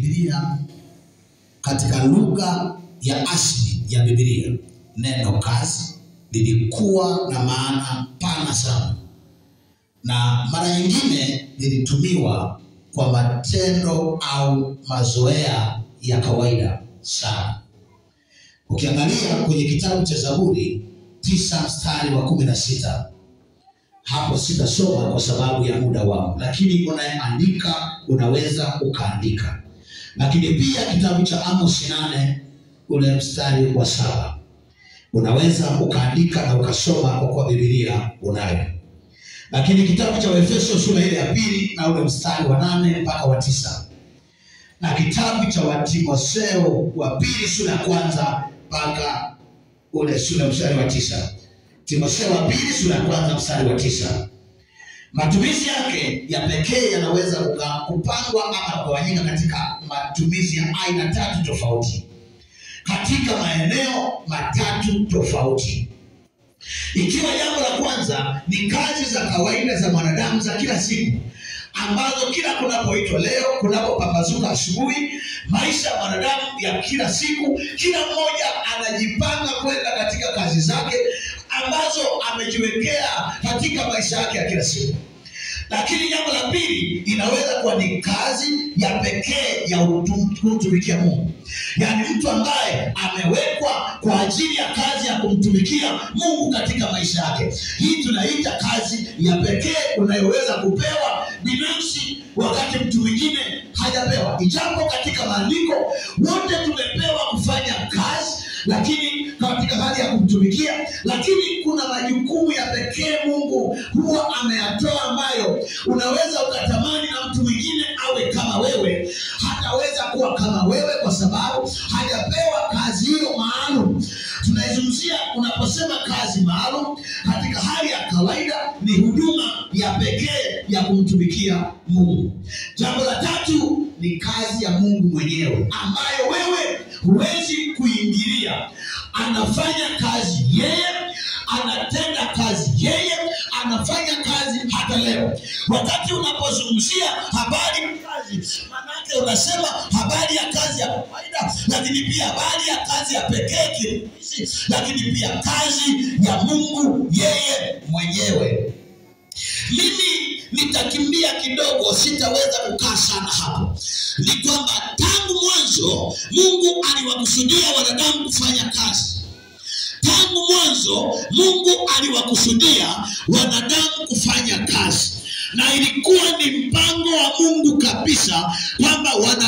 Biblia, katika lugha ya asili ya Biblia, neno kazi lilikuwa na maana pana sana, na mara nyingine lilitumiwa kwa matendo au mazoea ya kawaida sana. Ukiangalia kwenye kitabu cha Zaburi 9 mstari wa 16, hapo sitasoma kwa sababu ya muda wangu, lakini unayeandika unaweza ukaandika. Lakini pia kitabu cha Amos 8 ule mstari wa 7 unaweza ukaandika na ukasoma kwa kuwa Biblia unayo. Lakini kitabu cha Efeso sura ile ya 2 na ule mstari wa 8 mpaka wa 9, na kitabu cha Timotheo wa 2 sura ya 1 mpaka ule sura mstari wa 9. Timotheo wa 2 sura ya 1 mstari wa 9. Matumizi yake ya pekee yanaweza kupangwa ama kugawanyika katika matumizi ya aina 3 tofauti katika maeneo matatu tofauti. Ikiwa jambo la kwanza ni kazi za kawaida za mwanadamu za kila siku, ambazo kila kunapoitwa leo, kunapopambazuka asubuhi, maisha ya mwanadamu ya kila siku, kila mmoja anajipanga kwenda katika kazi zake ambazo amejiwekea katika maisha yake ya kila siku. Lakini jambo la pili inaweza kuwa ni kazi ya pekee ya kumtumikia Mungu. Yaani mtu ambaye amewekwa kwa ajili ya kazi ya kumtumikia Mungu katika maisha yake. Hii tunaita kazi ya pekee unayoweza kupewa binafsi wakati mtu mwingine hajapewa. Ijapo katika maandiko wote tumepewa kufanya kazi, lakini katika hali ya kumtumikia, lakini kuna majukumu ya pekee Mungu huwa ameyatoa ambayo unaweza ukatamani na mtu mwingine awe kama wewe, hataweza kuwa kama wewe kwa sababu hajapewa kazi hiyo maalum. Tunaizungumzia unaposema kazi maalum katika hali ya kawaida ni huduma ya pekee ya kumtumikia Mungu. Jambo la tatu ni kazi ya Mungu mwenyewe ambayo wewe huwezi kuingilia. Anafanya kazi yeye, anatenda kazi yeye, anafanya kazi hata leo. Wakati unapozungumzia habari ya kazi, manake unasema habari ya kazi ya kawaida, lakini pia habari ya kazi ya pekee, lakini pia kazi ya Mungu yeye mwenyewe. Mimi nitakimbia kidogo, sitaweza kukaa sana hapo. Ni kwamba tangu mwanzo Mungu aliwakusudia wanadamu kufanya kazi. Tangu mwanzo Mungu aliwakusudia wanadamu kufanya kazi, na ilikuwa ni mpango wa Mungu kabisa kwamba wanadamu